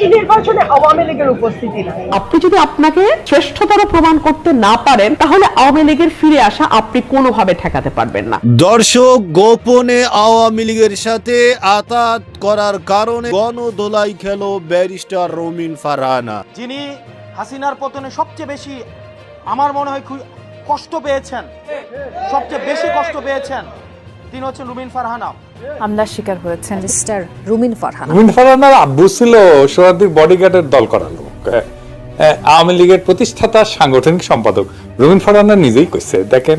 এই নির্বাচনে আওয়ামী লীগের উপস্থিতি নাই। আপনি যদি আপনাকে শ্রেষ্ঠতর প্রমাণ করতে না পারেন তাহলে আওয়ামী লীগের ফিরে আসা আপনি কোনোভাবে ঠেকাতে পারবেন না। দর্শক, গোপনে আওয়ামী লীগের সাথে আতাত করার কারণে গণদোলাই খেল ব্যারিস্টার রুমিন ফারহানা, যিনি হাসিনার পতনে সবচেয়ে বেশি আমার মনে হয় কষ্ট পেয়েছেন, সবচেয়ে বেশি কষ্ট পেয়েছেন, তিনি হচ্ছেন রুমিন ফারহানা। হামলার শিকার হয়েছেন মিস্টার রুমিন ফারহানা। রুমিন ফারহানার আব্বু ছিল সোহরাওয়ার্দীর বডিগার্ডের দল করা লোক, আওয়ামী লীগের প্রতিষ্ঠাতা সাংগঠনিক সম্পাদক। রুমিন ফারহানা নিজেই কইছে, দেখেন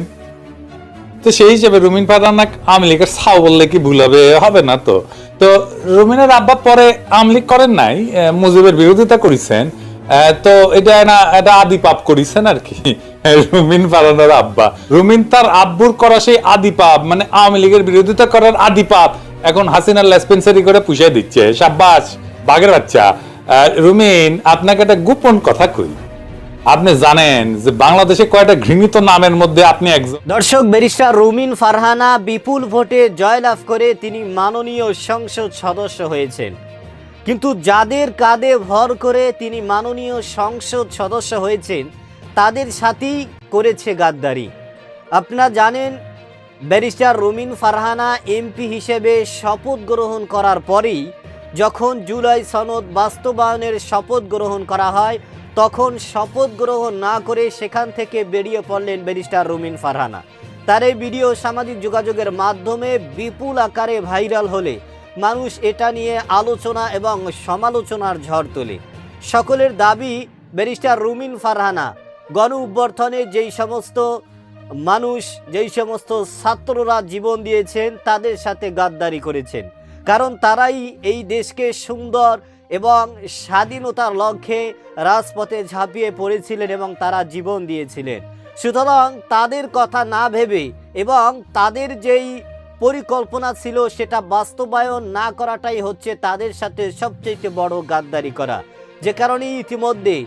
তো সেই হিসেবে রুমিন ফারহানা আওয়ামী লীগের ছাও বললে কি ভুল হবে না। তো তো রুমিনের আব্বা পরে আওয়ামী লীগ করেন নাই, মুজিবের বিরোধিতা করেছেন, তো এটা না এটা আদি পাপ করেছেন আর কি রুমিন ফারহানার আব্বা। রুমিন তার আব্বুর করা সেই আদি পাপ, মানে আওয়ামী লীগের বিরোধিতা করার আদি পাপ এখন হাসিনার লেসপেন্সারি করে পুষিয়ে দিচ্ছে। সাব্বাস বাঘের বাচ্চা। রুমিন, আপনাকে একটা গোপন কথা কই, আপনি জানেন যে বাংলাদেশে কয়টা ঘৃণিত নামের মধ্যে আপনি একজন। দর্শক, ব্যারিস্টার রুমিন ফারহানা বিপুল ভোটে জয়লাভ করে তিনি মাননীয় সংসদ সদস্য হয়েছেন, কিন্তু যাদের কাঁধে ভর করে তিনি মাননীয় সংসদ সদস্য হয়েছেন তাদের সাথেই করেছে গাদ্দারি। আপনারা জানেন, ব্যারিস্টার রুমিন ফারহানা এমপি হিসেবে শপথ গ্রহণ করার পরেই যখন জুলাই সনদ বাস্তবায়নের শপথ গ্রহণ করা হয় তখন শপথ গ্রহণ না করে সেখান থেকে বেরিয়ে পড়লেন ব্যারিস্টার রুমিন ফারহানা। তার এই ভিডিও সামাজিক যোগাযোগের মাধ্যমে বিপুল আকারে ভাইরাল হলে মানুষ এটা নিয়ে আলোচনা এবং সমালোচনার ঝড় তোলে। সকলের দাবি, ব্যারিস্টার রুমিন ফারহানা গণ অভ্যুত্থানে যেই সমস্ত মানুষ, যেই সমস্ত ছাত্ররা জীবন দিয়েছেন তাদের সাথে গাদ্দারি করেছেন, কারণ তারাই এই দেশকে সুন্দর এবং স্বাধীনতার লক্ষ্যে রাজপথে ঝাঁপিয়ে পড়েছিলেন এবং তারা জীবন দিয়েছিলেন। সুতরাং তাদের কথা না ভেবে এবং তাদের যেই পরিকল্পনা ছিল সেটা বাস্তবায়ন না করাটাই হচ্ছে তাদের সাথে সবচেয়ে বড় গাদ্দারি করা, যে কারণে ইতিমধ্যে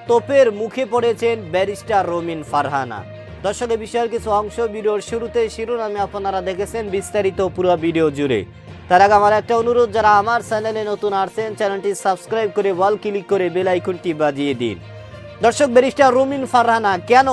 তোপের মুখে পড়েছেন ব্যারিস্টার রুমিন ফারহানা। দর্শক, এই বিষয়ের কিছু অংশ ভিডিওর শুরুতে শিরোনামে আপনারা দেখেছেন, বিস্তারিত পুরো ভিডিও জুড়ে। তার আগে আমার একটা অনুরোধ, যারা আমার চ্যানেলে নতুন আসছেন চ্যানেলটি সাবস্ক্রাইব করে বল ক্লিক করে বেল আইকনটি বাজিয়ে দিন। দর্শক, ব্যারিস্টার রুমিন ফারহানা কেন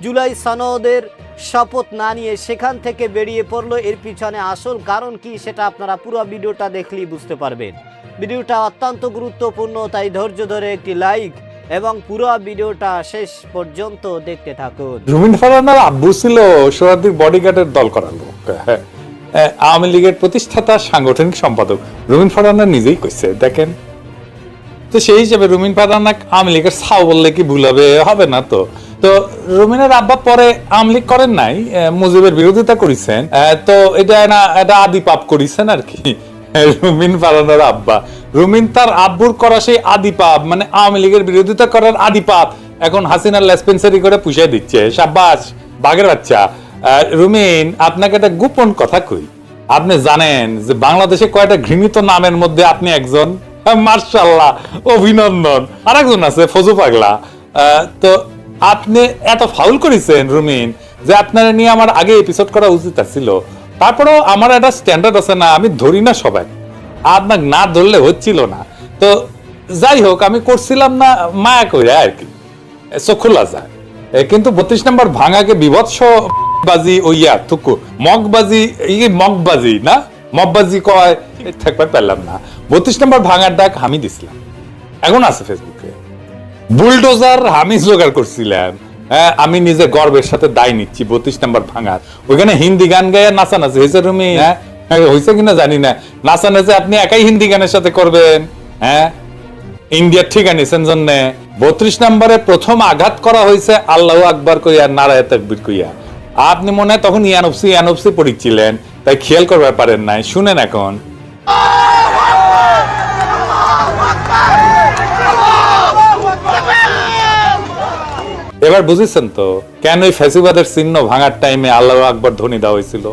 জুলাই সনদের শপথ না নিয়ে সেখান থেকে বেরিয়ে পড়লো, এর পিছনে আসল কারণ কি সেটা আপনারা পুরো ভিডিওটা দেখলেই বুঝতে পারবেন। ভিডিওটা অত্যন্ত গুরুত্বপূর্ণ, তাই ধৈর্য ধরে একটি লাইক এবং পুরো ভিডিওটা শেষ পর্যন্ত দেখতে থাকুন। রুমিন ফারহানার আব্বু ছিল সোহরাওয়ার্দীর বডিগার্ডের দল করা লোক, আওয়ামী লীগের প্রতিষ্ঠাতা সাংগঠনিক সম্পাদক। রুমিন ফারহানা নিজেই কইছে, দেখেন তো সেই হিসেবে রুমিন ফারহানা আওয়ামী লীগের ছাও বললে কি ভুল হবে না। তো তো রুমিনের আব্বা পরে আওয়ামী লীগ করেন নাই, মুজিবের বিরোধিতা করেছেন, তো এটা না এটা আদি পাপ করেছেন আর কি রুমিন ফারহানার আব্বা। রুমিন তার আব্বুর করা সেই আদি পাপ, মানে আওয়ামী লীগের বিরোধিতা করার আদি পাপ এখন হাসিনার লেসপেন্সারি করে পুষিয়ে দিচ্ছে। সাব্বাস বাঘের বাচ্চা। রুমিন, আপনাকে একটা গোপন কথা কই, আপনি জানেন যে বাংলাদেশে কয়টা ঘৃণিত নামের মধ্যে আপনি একজন। মার্শাল্লাহ, অভিনন্দন। আর একজন আছে ফজু পাগলা। তো আপনি এত ফাউল করেছেন রুমিন যে আপনারা নিয়ে আমার আগে এপিসোড করা উচিত ছিল। তারপরেও আমার একটা স্ট্যান্ডার্ড আছে না, আমি ধরি না সবাই, আপনাকে না ধরলে হচ্ছিল না। তো যাই হোক, আমি করছিলাম না মায়া করে আর কি, চক্ষুলা যায়। কিন্তু 32 নম্বর ভাঙাকে বিভৎস বাজি ওইয়া থুকু মগবাজি, মগবাজি না মগবাজি কয় থাকবার পারলাম না। 32 নম্বর ভাঙার ডাক আমি দিছিলাম, এখন আছে ফেসবুকে। বুলডোজার আমি জোগাড় করছিলাম, আমি নিজে গর্বের সাথে দায় নিচ্ছি 32 নম্বর ভাঙার। ওইখানে হিন্দি গান গায়ে নাচানাচি হয়েছে রুমি, হয়েছে কিনা জানি না। নাচানাচি আপনি একাই হিন্দি গানের সাথে করবেন, হ্যাঁ ইন্ডিয়ার ঠিকা নিছেন জন্য। 32 নম্বরে প্রথম আঘাত করা হয়েছে আল্লাহু আকবার কইয়া, নারায়ে তাকবীর কইয়া। আপনি মনে হয় তখন ইয়ানফসি পড়িছিলেন, তাই খেয়াল করতে পারেন নাই। শুনেন এখন। এবার বুঝেছেন তো কেন এই ফ্যাসিবাদের চিহ্ন ভাঙার টাইমে আল্লাহু আকবার ধ্বনি দেওয়া হয়েছিল।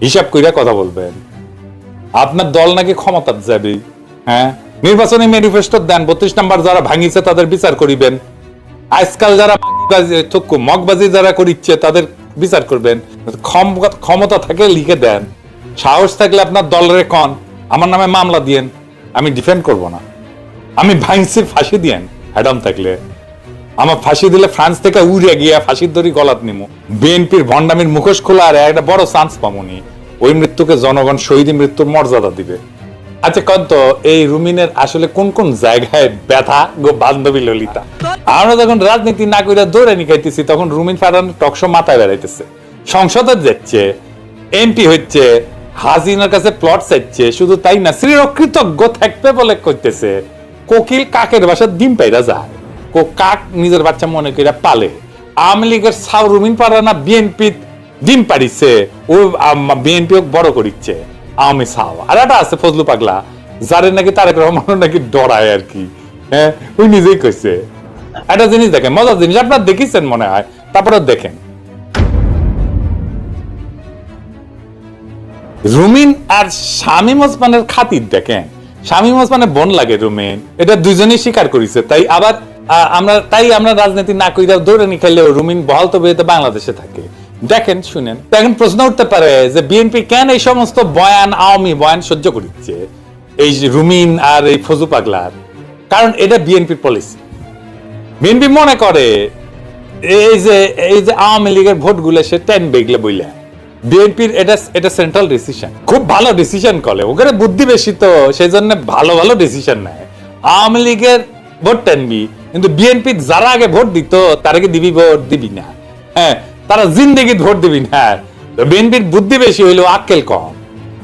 হিসাব কইরা কথা বলবেন। আপনার দল নাকি ক্ষমতার যাবে, হ্যাঁ নির্বাচনী ম্যানিফেস্টো দেন, 32 নম্বর যারা ভাঙিছে তাদের বিচার করিবেন। আজকাল যারা মগবাজি যারা করিচ্ছে তাদের বিচার করবেন। ক্ষমতা থাকে লিখে দেন, সাহস থাকলে আপনার দলের কন আমার নামে মামলা দিয়েন, আমি ডিফেন্ড করব না। আমি ভাইন্সি ফাঁসি দিয়েন হ্যাডাম থাকলে আমার ফাঁসি দিলে ফ্রান্স থেকে উড়ে গিয়া ফাঁসির দড়ি গলাত নিমু, বিএনপির ভণ্ডামির মুখোশ খোলা আর একটা বড় চান্স পামুনি, ওই মৃত্যুকে জনগণ শহীদ মৃত্যুর মর্যাদা দিবে। আচ্ছা কত এই রুমিনের আসলে কোন কোন জায়গায় ব্যথা গো বান্ধবী ললিতা? আমরা যখন রাজনীতি না কইরা দৌড়ে নিকাইতেছি তখন রুমিন ফারহান টকশো মাথায় বেড়াইতেছে, সংসদে যাচ্ছে, এমপি হচ্ছে, হাসিনার কাছে প্লট চাইছে, শুধু তাই না শ্রীরকৃতজ্ঞ থাকবে বলে কইতেছে। কোকিল কাকের বাসা ডিম পাইরা যায়, কাক নিজের বাচ্চা মনে করে পালে। আওয়ামী লীগের সাউ রুমিন ফারহানা বিএনপি ডিম পারিছে, ও বিএনপি বড় করিচ্ছে আওয়ামী সাউ। আর একটা আছে ফজলু পাগলা, যারে নাকি তারেক রহমান নাকি ডরায় আর কি, হ্যাঁ ওই নিজেই কইছে। একটা জিনিস দেখেন, মজার জিনিস, আপনারা দেখেছেন মনে হয়, তারপরে দেখেন রুমিন আর শামীম ওসমানের খাতির দেখেন। শামীম ওসমানের বোন লাগে রুমিন, এটা দুইজনেই স্বীকার করেছে। তাই আবার আমরা রাজনীতি না কইরা দৌড়ে নি খাইলেও রুমিন বহাল তবিয়তে বাংলাদেশে থাকে। দেখেন শুনেন, এখন প্রশ্ন উঠতে পারে যে বিএনপি কেন এই সমস্ত বয়ান, আওয়ামী বয়ান সহ্য করছে এই রুমিন আর এই ফজু পাগলার? কারণ এটা বিএনপির পলিসি। বিএনপি মনে করে এই যে আওয়ামী লীগের ভোটগুলো সে টেনবে এগুলো বইলে, বিএনপির এটা সেন্ট্রাল ডিসিশন, খুব ভালো ডিসিশন করে, ওখানে বুদ্ধি বেশি তো সেই জন্য ভালো ভালো ডিসিশন নেয়। আওয়ামী লীগের ভোট টানবি, কিন্তু বিএনপি যারা আগে ভোট দিত তারা কি দিবি ভোট? দিবি না। হ্যাঁ, তারা জিন্দেগি ভোট দিবি না। বিএনপির বুদ্ধি বেশি হইলেও আক্কেল কম,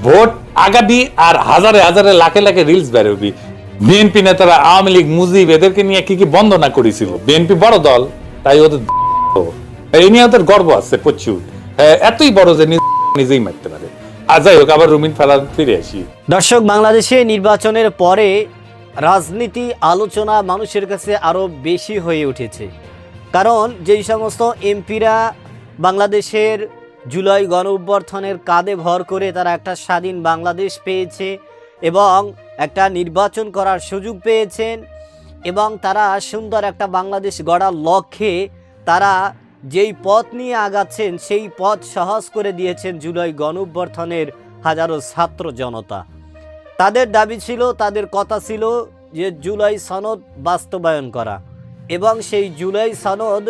ভোট আগাবি আর হাজারে হাজারে লাখে লাখে রিলস বেরোবি। বিএনপি নেতারা আওয়ামী লীগ, মুজিব এদেরকে নিয়ে কি কি বন্দনা করেছিল। বিএনপি বড় দল, তাই ওদের এই নিয়ে ওদের গর্ব আছে প্রচুর, এতই বড় যে নিজেই মারতে পারে। আর যাই হোক, আবার রুমিন ফারহান ফিরে আসি। দর্শক, বাংলাদেশে নির্বাচনের পরে রাজনীতি আলোচনা মানুষের কাছে আরো বেশি হয়ে উঠেছে। কারণ যেই সমস্ত এমপিরা বাংলাদেশের জুলাই গণঅভ্যুত্থানের কাঁধে ভর করে তারা একটা স্বাধীন বাংলাদেশ পেয়েছে এবং একটা নির্বাচন করার সুযোগ পেয়েছেন এবং তারা সুন্দর একটা বাংলাদেশ গড়ার লক্ষ্যে তারা যেই পথ নিয়ে আগাচ্ছেন সেই পথ সহজ করে দিয়েছেন জুলাই গণঅভ্যুত্থানের হাজারো ছাত্র জনতা। তাদের দাবি ছিল, তাদের কথা ছিল যে জুলাই সনদ বাস্তবায়ন করা এবং সেই জুলাই সনদ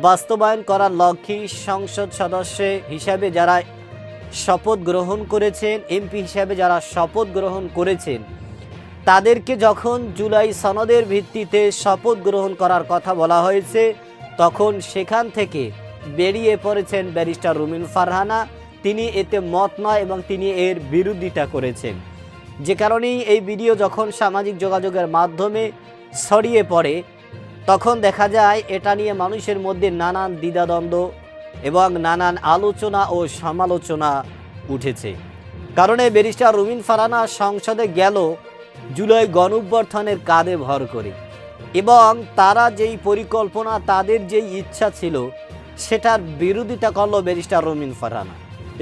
বাস্তবায়ন করার লক্ষ্যে সংসদ সদস্য হিসাবে যারা শপথ গ্রহণ করেছেন, এমপি হিসাবে যারা শপথ গ্রহণ করেছেন, তাদেরকে যখন জুলাই সনদের ভিত্তিতে শপথ গ্রহণ করার কথা বলা হয়েছে তখন সেখান থেকে বেরিয়ে পড়েছেন ব্যারিস্টার রুমিন ফারহানা। তিনি এতে মত নয় এবং তিনি এর বিরোধিতা করেছেন, যে কারণেই এই ভিডিও যখন সামাজিক যোগাযোগের মাধ্যমে ছড়িয়ে পড়ে তখন দেখা যায় এটা নিয়ে মানুষের মধ্যে নানান দ্বিধাদ্বন্দ্ব এবং নানান আলোচনা ও সমালোচনা উঠেছে। কারণে ব্যারিস্টার রুমিন ফারহানা সংসদে গেল জুলাই গণঅভ্যুত্থানের কাঁধে ভর করে এবং তারা যেই পরিকল্পনা, তাদের যেই ইচ্ছা ছিল সেটার বিরোধিতা করলো ব্যারিস্টার রুমিন ফারহানা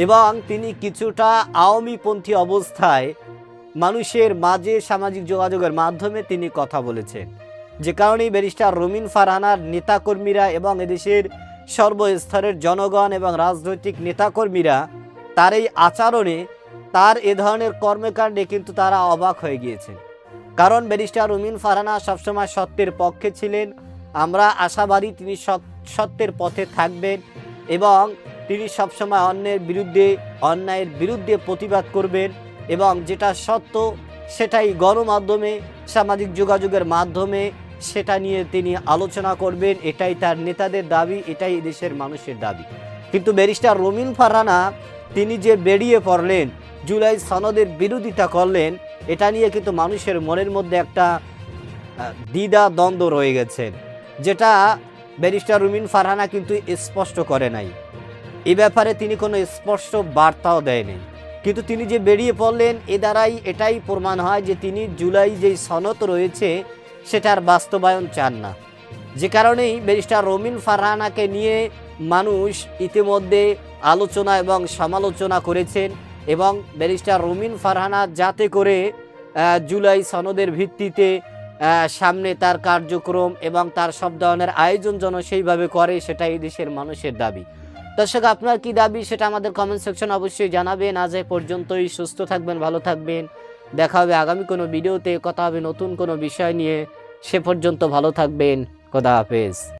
এবং তিনি কিছুটা আওয়ামীপন্থী অবস্থায় মানুষের মাঝে সামাজিক যোগাযোগের মাধ্যমে তিনি কথা বলেছেন, যে কারণেই ব্যারিস্টার রুমিন ফারহানার নেতাকর্মীরা এবং এদেশের সর্বস্তরের জনগণ এবং রাজনৈতিক নেতাকর্মীরা তার এই আচরণে, তার এ ধরনের কর্মকাণ্ডে কিন্তু তারা অবাক হয়ে গিয়েছেন। কারণ ব্যারিস্টার রুমিন ফারহানা সবসময় সত্যের পক্ষে ছিলেন। আমরা আশাবাদী তিনি সত্যের পথে থাকবেন এবং তিনি সবসময় অন্যের বিরুদ্ধে, অন্যায়ের বিরুদ্ধে প্রতিবাদ করবেন এবং যেটা সত্য সেটাই গণমাধ্যমে, সামাজিক যোগাযোগের মাধ্যমে সেটা নিয়ে তিনি আলোচনা করবেন। এটাই তার নেতাদের দাবি, এটাই দেশের মানুষের দাবি। কিন্তু ব্যারিস্টার রুমিন ফারহানা তিনি যে বেরিয়ে পড়লেন, জুলাই সনদের বিরোধিতা করলেন, এটা নিয়ে কিন্তু মানুষের মনের মধ্যে একটা দ্বিধা দ্বন্দ্ব রয়ে গেছে, যেটা ব্যারিস্টার রুমিন ফারহানা কিন্তু স্পষ্ট করে নাই। এই ব্যাপারে তিনি কোনো স্পষ্ট বার্তাও দেয়নি, কিন্তু তিনি যে বেরিয়ে পড়লেন এ দ্বারাই এটাই প্রমাণ হয় যে তিনি জুলাই যেই সনদ রয়েছে সেটার বাস্তবায়ন চান না। যে কারণেই ব্যারিস্টার রুমিন ফারহানাকে নিয়ে মানুষ ইতিমধ্যে আলোচনা এবং সমালোচনা করেছেন এবং ব্যারিস্টার রুমিন ফারহানা যাতে করে জুলাই সনদের ভিত্তিতে সামনে তার কার্যক্রম এবং তার সব ধরনের আয়োজন যেন সেইভাবে করে, সেটাই এই দেশের মানুষের দাবি। দর্শক, আপনার কি দাবি সেটা আমাদের কমেন্ট সেকশন অবশ্যই জানাবেন। আজ এই পর্যন্তই। সুস্থ থাকবেন, ভালো থাকবেন। দেখা হবে আগামী কোনো ভিডিওতে, কথা হবে নতুন কোনো বিষয় নিয়ে। সে পর্যন্ত ভালো থাকবেন। খোদা হাফেজ।